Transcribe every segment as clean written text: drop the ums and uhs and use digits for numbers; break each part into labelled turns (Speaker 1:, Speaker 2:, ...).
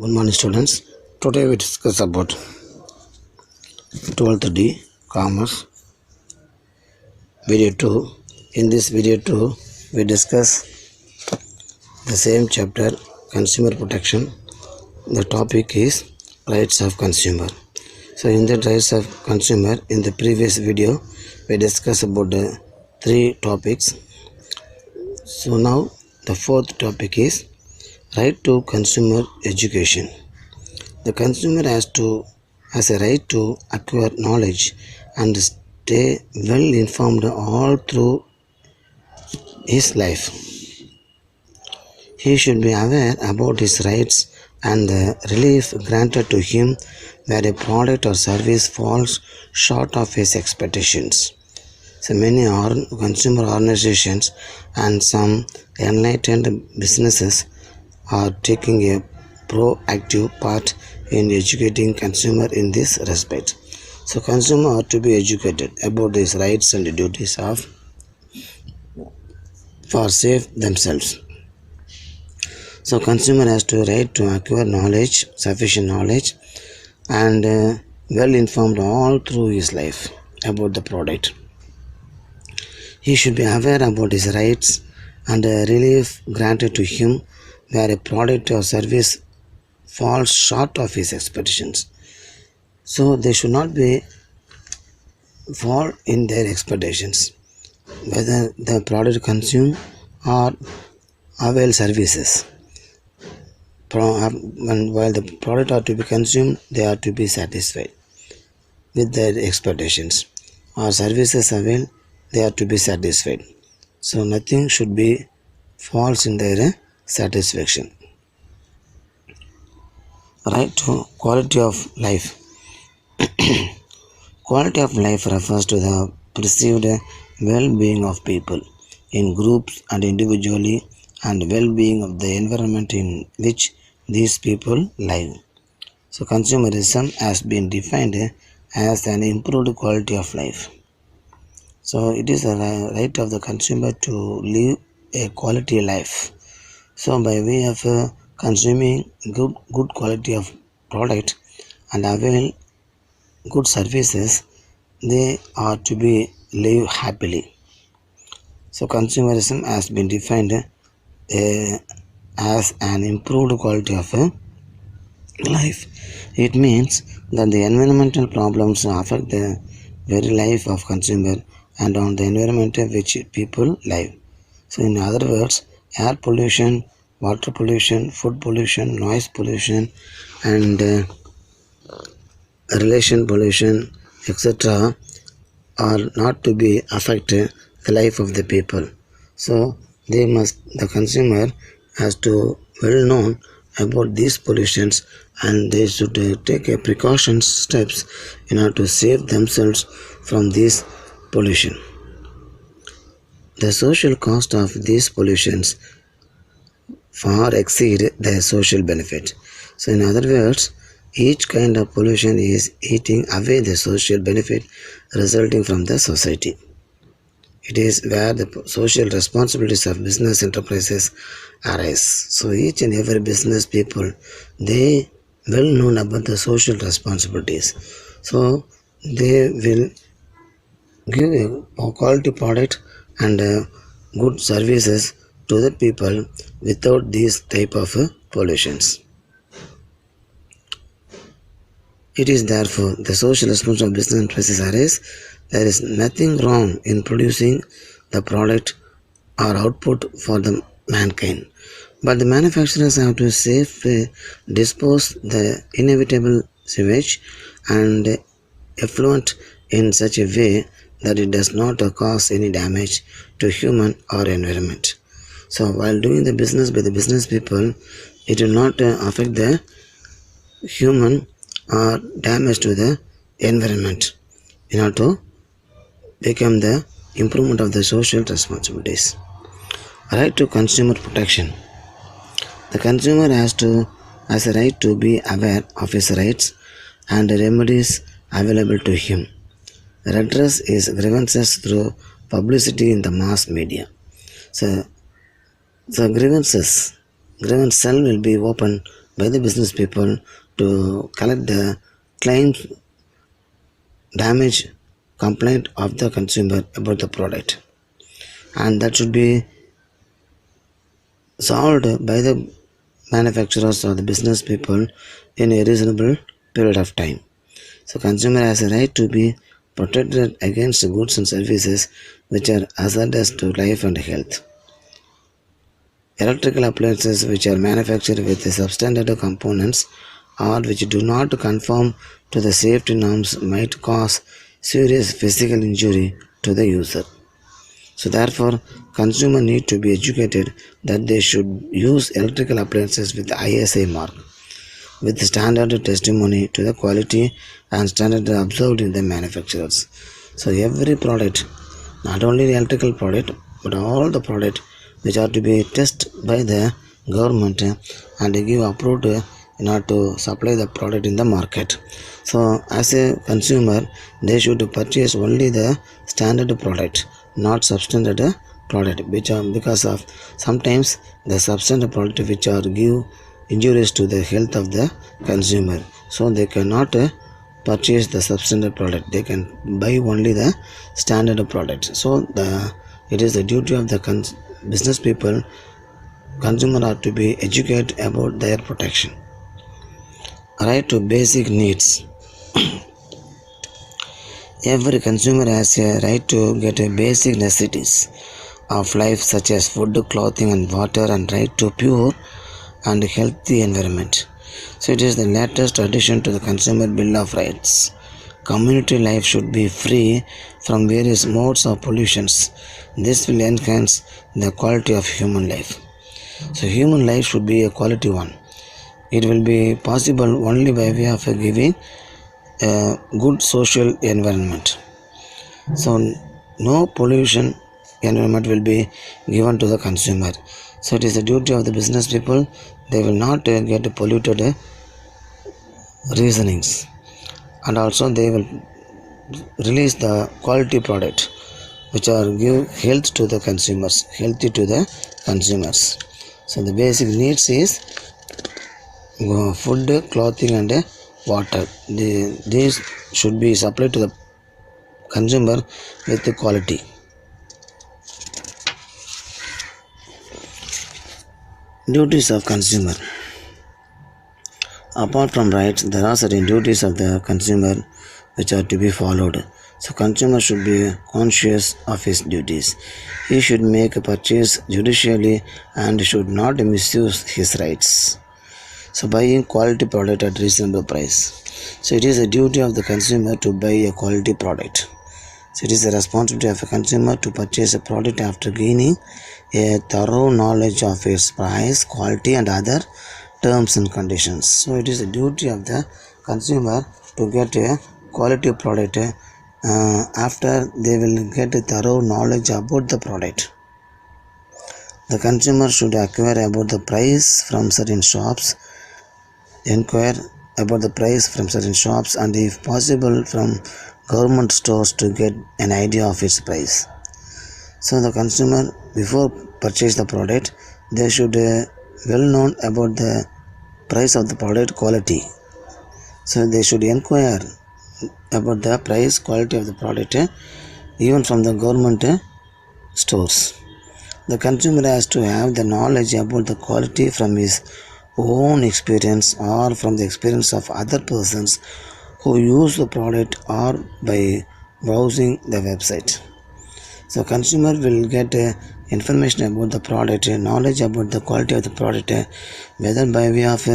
Speaker 1: Good morning, students. Today we discuss about 12th D Commerce video 2. In this video 2 we discuss the same chapter, consumer protection. The topic is rights of consumer. So in the rights of consumer, in the previous video we discussed about the 3 topics. So now the 4th topic is right to consumer education. The consumer has a right to acquire knowledge and stay well informed all through his life. He should be aware about his rights and the relief granted to him where a product or service falls short of his expectations. So many consumer organizations and some enlightened businesses are taking a proactive part in educating consumer in this respect. So consumer are to be educated about his rights and duties for save themselves. So consumer has to right to acquire knowledge, sufficient knowledge, and well informed all through his life about the product. He should be aware about his rights and relief granted to him where a product or service falls short of his expectations. So they should not be fall in their expectations, whether the product consume or avail services. While the product are to be consumed, they are to be satisfied with their expectations, or services avail, they are to be satisfied. So nothing should be false in their satisfaction. Right to quality of life. Quality of life refers to the perceived well-being of people in groups and individually, and well-being of the environment in which these people live. So consumerism has been defined as an improved quality of life. So it is a right of the consumer to live a quality life. So by way of consuming good quality of product and avail good services, they are to be live happily. So consumerism has been defined as an improved quality of life. It means that the environmental problems affect the very life of consumer and on the environment which people live. So in other words, air pollution, water pollution, food pollution, noise pollution, and relation pollution, etc. are not to be affect the life of the people. So the consumer has to well known about these pollutions, and they should take a precautions steps in order to save themselves from this pollution. The social cost of these pollutions far exceed their social benefit. So in other words, each kind of pollution is eating away the social benefit resulting from the society. It is where the social responsibilities of business enterprises arise. So each and every business people, they well known about the social responsibilities. So they will give a quality product and good services to the people without these type of pollutions. It is therefore the social responsibility of business enterprises arise. There is nothing wrong in producing the product or output for the mankind, but the manufacturers have to safely dispose the inevitable sewage and effluent in such a way that it does not cause any damage to human or environment. So while doing the business by the business people, it will not affect the human or damage to the environment in order to become the improvement of the social responsibilities. Right to consumer protection. The consumer has a right to be aware of his rights and remedies available to him. Redress is grievances through publicity in the mass media. So grievance cell will be opened by the business people to collect the claims, damage, complaint of the consumer about the product, and that should be solved by the manufacturers or the business people in a reasonable period of time. So consumer has a right to be protected against goods and services which are hazardous to life and health. Electrical appliances which are manufactured with substandard components or which do not conform to the safety norms might cause serious physical injury to the user. So therefore, consumer need to be educated that they should use electrical appliances with the ISI mark, with standard testimony to the quality and standard observed in the manufacturers. So every product, not only the electrical product, but all the product which are to be tested by the government and give approved in order to supply the product in the market. So as a consumer, they should purchase only the standard product, not substandard product, which are because of sometimes the substandard product which are give injurious to the health of the consumer. So they cannot purchase the substandard product. They can buy only the standard product. So it is the duty of the business people, consumer are to be educated about their protection. Right to basic needs. Every consumer has a right to get a basic necessities of life such as food, clothing and water, and right to pure and healthy environment. So it is the latest addition to the Consumer Bill of Rights. Community life should be free from various modes of pollutions. This will enhance the quality of human life. So human life should be a quality one. It will be possible only by way of giving a good social environment. So no pollution environment will be given to the consumer. So it is the duty of the business people. They will not get polluted reasonings, and also they will release the quality product which are give health to the consumers, healthy to the consumers. So the basic needs is food, clothing and water. These should be supplied to the consumer with the quality. Duties of consumer. Apart from rights, there are certain duties of the consumer which are to be followed. So consumer should be conscious of his duties. He should make a purchase judicially and should not misuse his rights. So buying quality product at reasonable price. So it is a duty of the consumer to buy a quality product. So it is the responsibility of a consumer to purchase a product after gaining a thorough knowledge of its price, quality and other terms and conditions. So it is the duty of the consumer to get a quality product after they will get a thorough knowledge about the product. The consumer should acquire about the price from certain shops, inquire about the price from certain shops and if possible from government stores to get an idea of its price. So the consumer before purchase the product, they should well known about the price of the product quality. So they should inquire about the price quality of the product even from the government stores. The consumer has to have the knowledge about the quality from his own experience or from the experience of other persons who use the product or by browsing the website. So consumer will get information about the product, knowledge about the quality of the product, whether by way of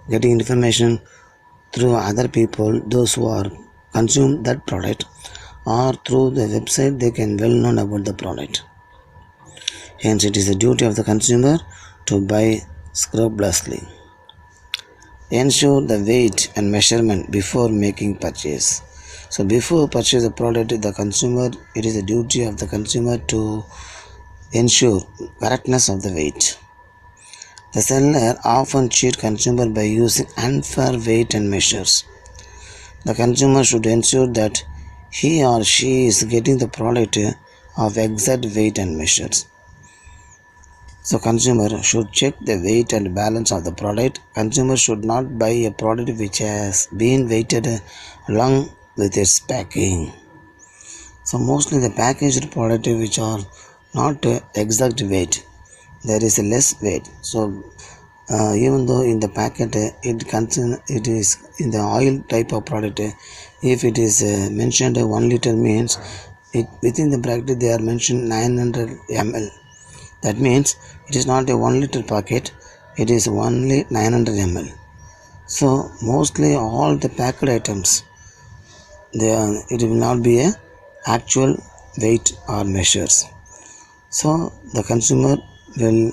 Speaker 1: getting information through other people, those who are consume that product, or through the website they can well known about the product. Hence it is the duty of the consumer to buy scrupulously. Ensure the weight and measurement before making purchase. So before purchase the product, it is the duty of the consumer to ensure correctness of the weight. The seller often cheat consumer by using unfair weight and measures. The consumer should ensure that he or she is getting the product of exact weight and measures. So consumer should check the weight and balance of the product. Consumer should not buy a product which has been weighted along with its packing. So mostly the packaged product which are not exact weight, there is a less weight. So even though in the packet it is in the oil type of product, if it is mentioned 1 liter means it within the bracket they are mentioned 900 ml. That means it is not a 1 liter packet, it is only 900 ml. So mostly all the packed items, it will not be a actual weight or measures. So the consumer will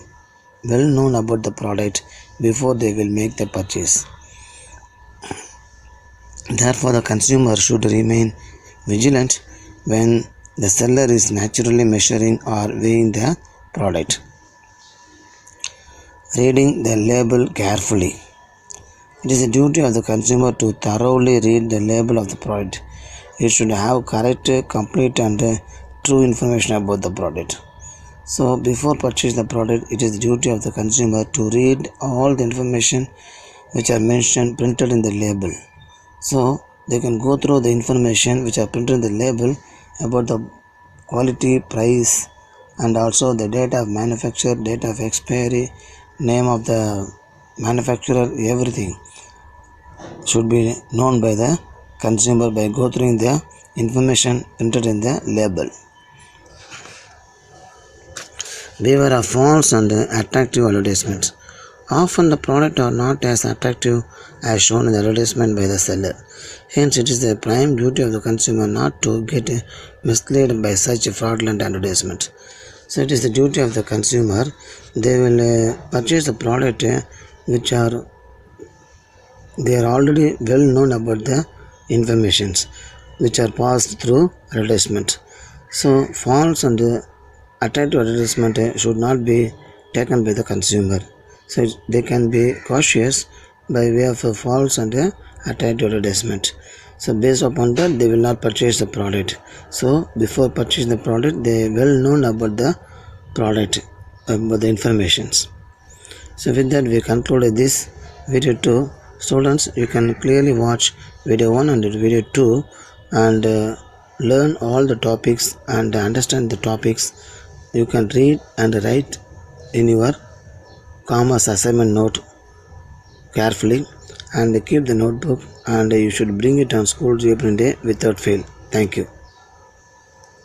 Speaker 1: well known about the product before they will make the purchase. Therefore, the consumer should remain vigilant when the seller is naturally measuring or weighing the product. Reading the label carefully. It is a duty of the consumer to thoroughly read the label of the product. It should have correct, complete and true information about the product. So before purchase the product, it is the duty of the consumer to read all the information which are mentioned printed in the label. So they can go through the information which are printed in the label about the quality, price and also the date of manufacture, date of expiry, name of the manufacturer, everything should be known by the consumer by go through the information printed in the label. Beware of false and attractive advertisements. Often the product are not as attractive as shown in the advertisement by the seller. Hence, it is the prime duty of the consumer not to get misled by such fraudulent advertisements. So, it is the duty of the consumer. They will purchase the product which are they are already well known about the informations which are passed through advertisement. So, false and attractive advertisement should not be taken by the consumer. So they can be cautious by way of a false and attractive advertisement. So based upon that, they will not purchase the product. So before purchasing the product, they well known about the product, about the informations. So with that, we concluded this video 2. Students, you can clearly watch video 1 and video 2 and learn all the topics and understand the topics. You can read and write in your commerce assignment note carefully and keep the notebook, and you should bring it on school reopening day without fail. Thank you.